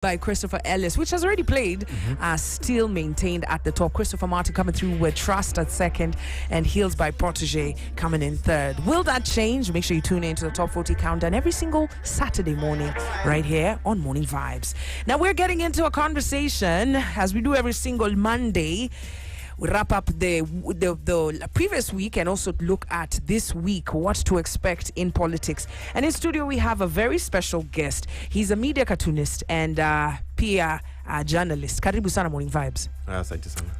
by Christopher Ellis, which has already played, still maintained at the top. Christopher Martin coming through with Trust at second, and Heels by Protege coming in third. Will that change? Make sure you tune in to the Top 40 Countdown every single Saturday morning right here on Morning Vibes. Now we're getting into a conversation, as we do every single Monday. We wrap up the previous week and also look at this week, what to expect in politics. And in studio, we have a very special guest. He's a media cartoonist and PR journalist. Karibu sana Morning Vibes.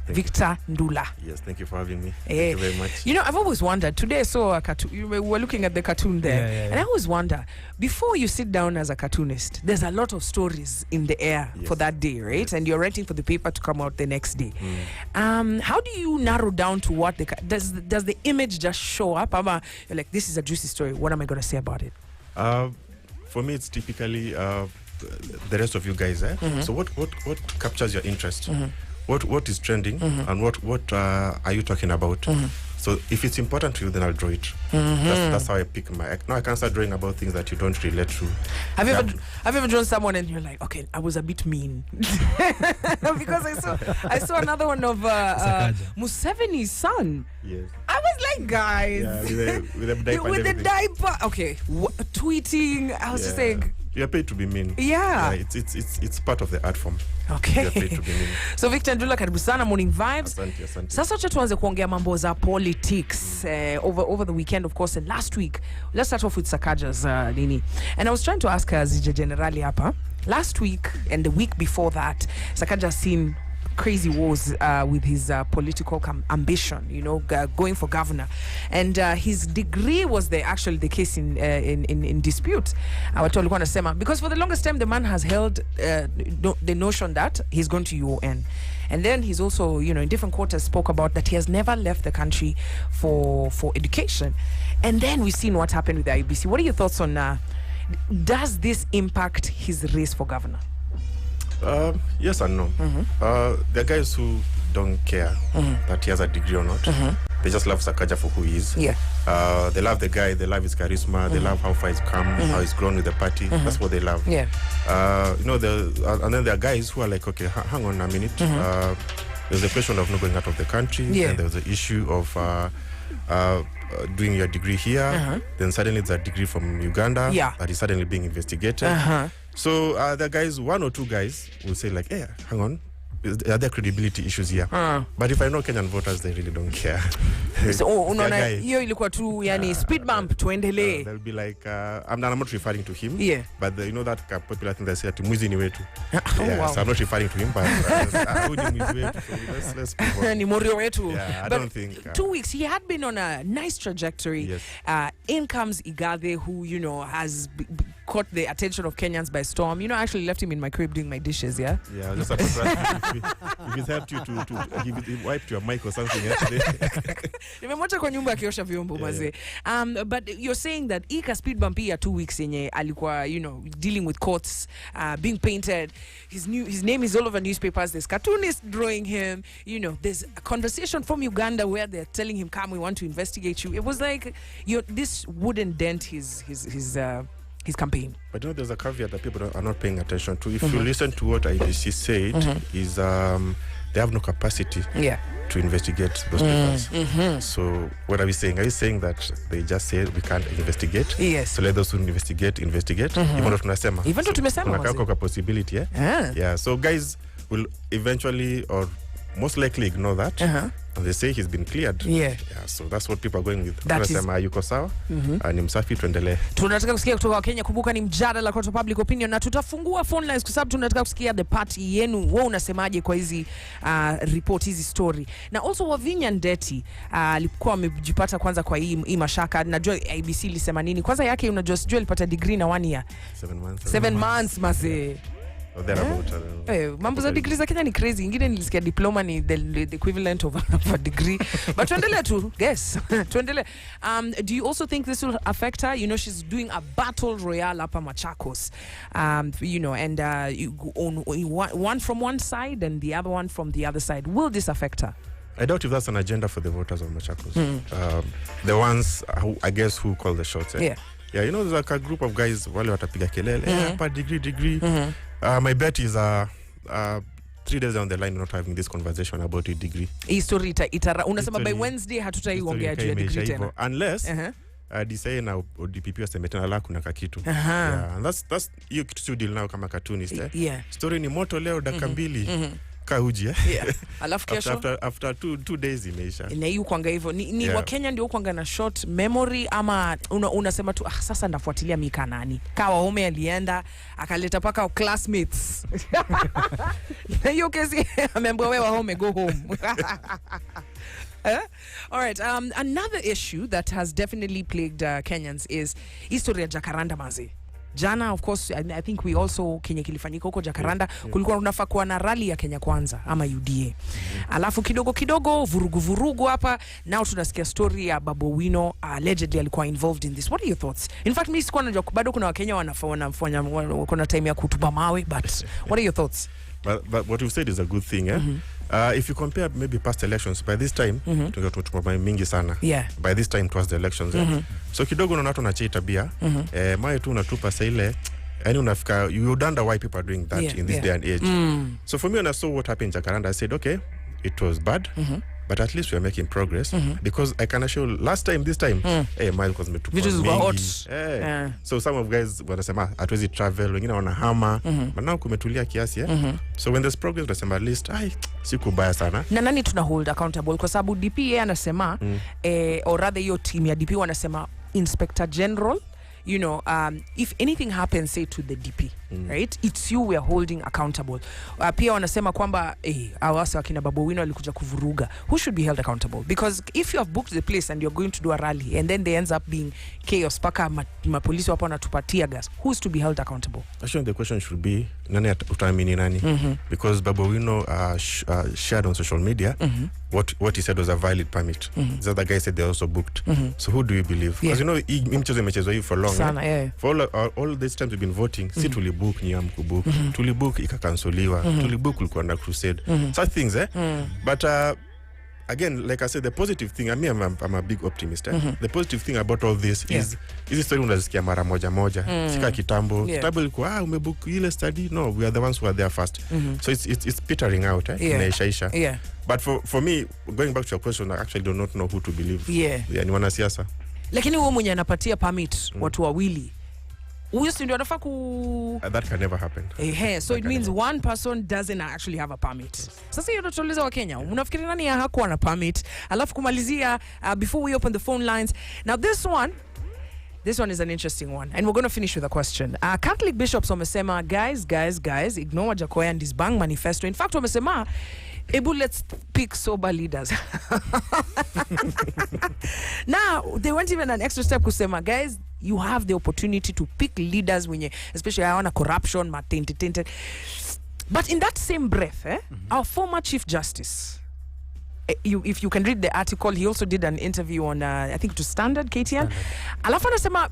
Victor Ndula. Yes, thank you for having me. Thank you very much. You know, I've always wondered, today I saw a cartoon, we were looking at the cartoon there, and I always wonder, before you sit down as a cartoonist, there's a lot of stories in the air for that day, right? Yes. And you're writing for the paper to come out the next day. How do you narrow down to what, does the image just show up? You're like, this is a juicy story, what am I going to say about it? For me, it's typically the rest of you guys. So what captures your interest? What is trending, and what are you talking about? So if it's important to you, then I'll draw it. That's how I pick my act. Now I can start drawing about things that you don't relate to. Have you ever drawn someone and you're like, okay, I was a bit mean? Because I saw another one of Museveni's son. Yes. I was like, guys, with the diaper. Okay, tweeting. I was just saying, you're paid to be mean. Yeah. It's part of the art form. Okay. You're paid to be mean. So Victor Ndula, karibu sana Morning Vibes. Asante. Sasa acha tuanze kuongea mambo za politics over the weekend, of course, and last week. Let's start off with Sakaja's nini. And I was trying to ask her Zija Generali hapa. Last week and the week before that, Sakaja seen crazy wars with his political ambition, you know, going for governor, and his degree was actually the case in dispute. Because for the longest time the man has held the notion that he's going to UN, and then he's also, you know, in different quarters spoke about that he has never left the country for education, and then we've seen what happened with the IBC. What are your thoughts on does this impact his race for governor? Yes and no. There are guys who don't care that he has a degree or not. They just love Sakaja for who he is. Yeah. They love the guy, they love his charisma, they love how far he's come, how he's grown with the party. That's what they love. Yeah. You know, and then there are guys who are like, okay, hang on a minute. There's a question of not going out of the country, and there's the issue of doing your degree here, then suddenly it's a degree from Uganda that is suddenly being investigated. So the guys, one or two guys will say like, hey, hang on, are there credibility issues here? But if I know Kenyan voters, they really don't care. So hiyo ilikuwa tu yani speed bump tuendelee. They'll be like, I'm not referring to him. Yeah. But you know that popular thing they say, mwizi ni wetu. Wow. So I'm not referring to him, but so let's move on. Ni morio wetu. Yeah, I don't think 2 weeks he had been on a nice trajectory. Yes. In comes Igade, who, you know, has caught the attention of Kenyans by storm. You know, I actually left him in my crib doing my dishes. Yeah, just if it helped you to if it wiped your mic or something yesterday. Nimemwacha kwa nyumba akiosha vyombo mazee. But you're saying that Ika speed bump ya 2 weeks yenye alikuwa, you know, dealing with courts, being painted. His name is all over newspapers. There's Cartoonist drawing him. You know, there's a conversation from Uganda where they're telling him, "Come, we want to investigate you." It was like, this wouldn't dent his campaign. But you know, there's a caveat that people are not paying attention to. If you listen to what IBC said, is they have no capacity to investigate those papers. So what are we saying? Are you saying that they just said we can't investigate? Yes. So let those who investigate. Even though tunasema. Even though tumesema. Kuna possibility, yeah. So guys will eventually or most likely ignore that. And they say he's been cleared. Yeah. So that's what people are going with. Tunasema yuko sawa, ni msafi, tuendelee. Tunataka kusikia kutoka kwa Kenya. Kumbuka ni mjadala kwa public opinion, na tutafungua phone lines kwa sababu tunataka kusikia the party yenu. Wewe unasemaje kwa hizi report, hizi story? Na also Wavinya Ndeti alikuwa amejipata kwanza kwa hii mashaka. Najua IBC ilisema nini? Kwanza yake unajua sijui alipata degree na 1 year. 7 months mazee. Mambo za degree za Kenya ni crazy. Ingine nilisikia diploma ni the equivalent of a degree. But tuendelee tu. Yes. Tuendelee. Do you also think this will affect her? You know, she's doing a battle royale hapa Machakos. You know, and you own one from one side and the other one from the other side. Will this affect her? I doubt if that's an agenda for the voters of Machakos. The ones who, I guess, who call the shots. Yeah. Yeah, you know, there's like a group of guys wale watapiga kelele, hapa degree. My bet is 3 days down the line not having this conversation about a degree. History unasema by Wednesday hatutaiongea juu ya degree tena. Unless decide na DPP wasemetana la kuna kakitu. Yeah, and that's hiyo kitu tu deal nao kama cartoonist. Story ni moto leo dakika mbili. Kauji alafu kesho after 2 days imeisha. Na hiyo kwanga hivyo ni wa Kenya ndio kwanga na short memory ama unasema tu sasa ndafuatilia mika nani kawa home alienda akaleta paka classmates na hiyo kesi ameambiwa wewe home go home. All right, another issue that has definitely plagued Kenyans is history ya Jacaranda mazi. Jana, of course, I think we also Kenya kilifanyika huko Jacaranda. Kulikuwa unafaa kuwa na rally ya Kenya Kwanza ama UDA. Alafu kidogo vurugu hapa. Now tunasikia story ya Babu Owino allegedly alikuwa involved in this. What are your thoughts? In fact, mimi sikuwa najua bado kuna Wakenya wanafanya kuna time ya kutuba mawe, but what are your thoughts? But what you said is a good thing, if you compare maybe past elections, by this time tungekuwa mingi sana. By this time it was the elections. So kidogo unaona watu wanachia tabia mae tu unatupa saa ile yani unafika you wonder why people are doing that in this day and age. So for me when I saw what happened in Jacaranda, I said okay, it was bad. But at least we are making progress because I can assure this time mile was meant to be so some of guys wanasema hatuwezi travel, wengine wanahama but now kumetulia kiasi so when there's progress tunasema at least si kubaya sana. Na nani tuna hold accountable kwa sababu DP anasema or rather your team ya DP wanasema Inspector General, you know, if anything happens say to the DP, right, it's you we are holding accountable. Pia wanasema kwamba awasa wakina Babu Owino walikuja kuvuruga. Who should be held accountable? Because if you have booked the place and you're going to do a rally and then they ends up being chaos paka mapolisi wapo wanatupatia gas, who's to be held accountable? Actually the question should be nani utaamini nani? Because Babu Owino shared on social media what he said was a valid permit. The other guy said they also booked. So who do you believe? Because you know mchezo imechezwa hivi for long. For all this time we've been voting, si tulibook ni amkubook. Tulibook ikakansoliwa. Tulibook kulikuwa na crusade. Such things but again, like I said, the positive thing, I'm a big optimist. The positive thing about all this is story unasikia mara moja. Sika kitambo. Kitambo ilikuwa umebook ile study. No, we are the ones who are there first. So it's petering out. Inaisha. But for me, going back to your question, I actually do not know who to believe. Ni wanasiasa. Lakini wewe mwenye anapatia permit watu wawili. Huyo ndio anafaa that can never happen. So it means one person doesn't actually have a permit. Sasa hiyo tutauliza wa Kenya. Unafikiri nani hakuwa na permit? Alafu kumalizia before we open the phone lines. Now this one is an interesting one and we're going to finish with a question. Catholic bishops wamesema guys ignore Wajakoya and his bang manifesto. In fact wamesema let's pick sober leaders. Now they went even an extra step kusema guys, you have the opportunity to pick leaders when especially hawana corruption tainted. But in that same breath our former Chief Justice, if you can read the article, he also did an interview on I think to Standard KTN. Alafu anasema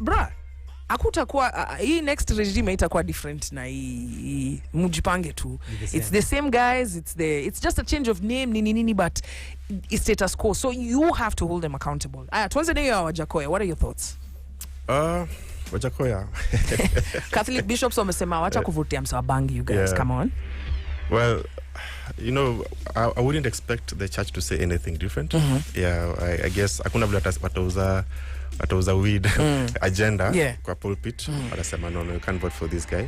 hakutakuwa hii next regime itakuwa different na hii mjipange tu. It's the same guys, it's just a change of name nini but it's status quo, so you have to hold them accountable. Tuanze na hiyo Wajakoya, what are your thoughts? Wajakoya Catholic bishops wamesema wacha kuvutia msawabangi you guys, come on. Well, you know, I wouldn't expect the church to say anything different. I guess hakuna vile atauza weed agenda kwa pulpit. Wanasema no, you can't vote for this guy.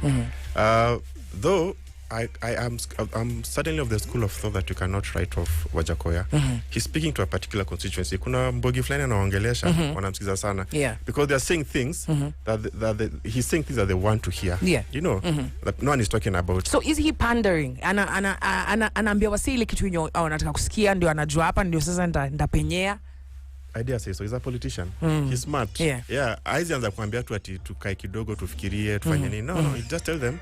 Though I'm certainly of the school of thought that you cannot write off Wajakoya. He's speaking to a particular constituency. Kuna mbogi fulani anaongelesha wanamsikiza sana because they are saying things that he's saying things that they want to hear. You know, that no one is talking about. So is he pandering? Anaambia wasi ile kitu yenye anataka kusikia ndio anajua hapa ndio sasa ndapenyea. I dare say so. He's a politician. He's smart. Aizi anza kuambia tu ati tukae kidogo tufikirie tufanye nini. No, he just tell them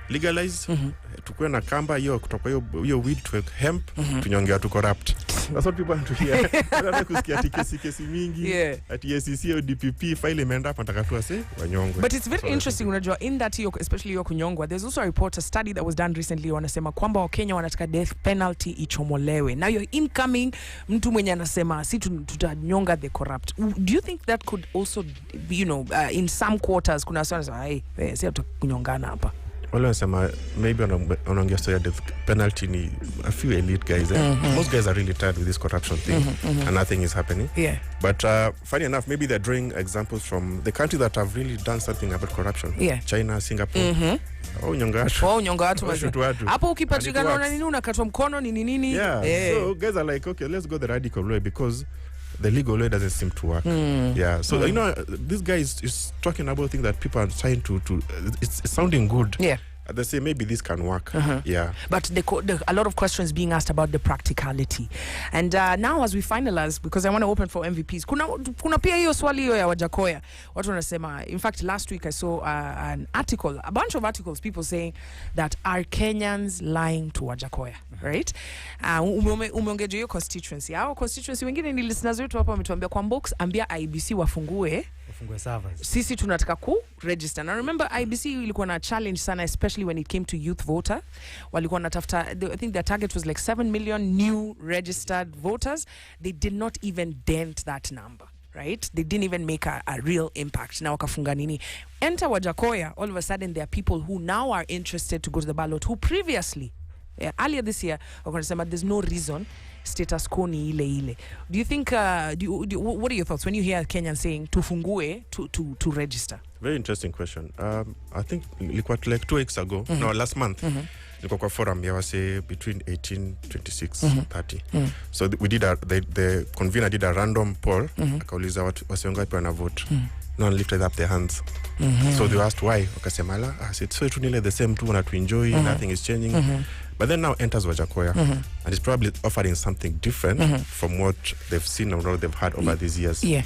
legalize, tukue na kamba hiyo kutoka hiyo weed to hemp, tunyonge watu corrupt. That's what people want to hear. Wanataka kusikia kesi mingi ati SEC au DPP file imeenda hapa nataka tu ase wanyongwe. But it's very interesting unajua in that hiyo especially hiyo kunyongwa, there's also a report, a study that was done recently wanasema kwamba Wakenya wanataka death penalty ichomolewe. Now you're incoming mtu mwenye anasema si tutanyonga the corrupt. Do you think that could also be, you know, in some quarters kuna sana hey si tutakunyongana hapa? maybe on the penalty ni a few elite guys. Most guys are really tired with this corruption thing, and nothing is happening. Yeah. But funny enough, maybe they're drawing examples from the countries that have really done something about corruption. Yeah. China, Singapore. Nyonga watu. Hapo ukipatikana na nini unakatwa mkono nini. Yeah. So guys are like, okay, let's go the radical way because the legal way doesn't seem to work. Yeah. So you know, this guy is talking about things that people are trying to it's sounding good. Yeah. They say maybe this can work. Yeah. But a lot of questions being asked about the practicality. And now as we finalize, because I want to open for MVPs, kuna pia hiyo swali hiyo ya Wajakoya. Watu wanasema, in fact last week I saw an article, a bunch of articles, people saying that are Kenyans lying to Wajakoya, right? Umeongeja hiyo constituency. Hao constituency wengine ni listeners wetu hapa wametuambia kwa box ambia IBC wafungue servers. Sisi tunataka ku register. Now remember IBC ilikuwa na challenge sana, especially when it came to youth voter. Walikuwa natafuta, I think their target was like 7 million new registered voters. They did not even dent that number, right? They didn't even make a real impact. Now wakafunga nini? Enter Wajakoya, all of a sudden there are people who now are interested to go to the ballot who previously, earlier this year, there's no reason status quo ni ile. Do you think what are your thoughts when you hear Kenyans saying tufungue to register? Very interesting question. I think like 2 weeks ago, no, last month, nilikuwa kwa forum ya wase between 18, 26, 30. So we did the convener did a random poll, akauliza wase wangapi wana vote. No one lifted up their hands. So they asked why. Wakasema la, I said so tunile the same tu wana to enjoy, nothing is changing. But then now enters Wajakoya, and it's probably offering something different from what they've seen or what they've had over these years. Yeah.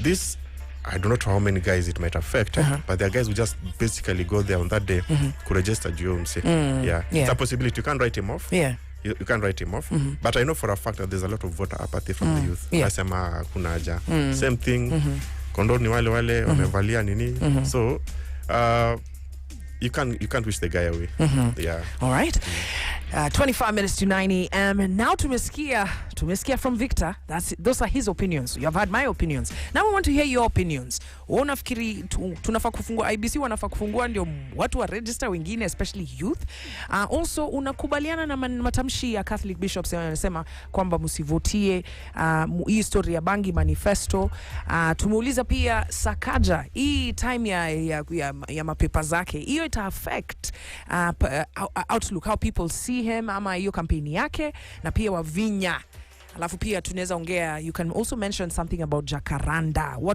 This, I don't know how many guys it might affect, but there are guys who just basically go there on that day, could register Jumse. Yeah. It's a possibility. You can't write him off. Yeah. You can't write him off. But I know for a fact that there's a lot of voter apathy from the youth. Nasema kuna haja. Same thing. Kondo ni wale wamevalia nini. So you can't wish the guy away. Yeah. All right. 25 minutes to 9 a.m. And now tumesikia from Victor. Those are his opinions. You have had my opinions. Now we want to hear your opinions. Unafikiri tunafaa kufungua IBC, wanafaa kufungua ndio watu wa register wengine, especially youth. Also unakubaliana na matamshi ya Catholic bishops wanasema kwamba msivotie hii story ya Bangi manifesto. Tumeuliza pia Sakaja hii time ya mapepa zake. Hiyo ita affect outlook, how people see him ama hiyo kampeni yake, na pia Wavinya. Alafu pia tunaweza ongea, you can also mention something about Jacaranda.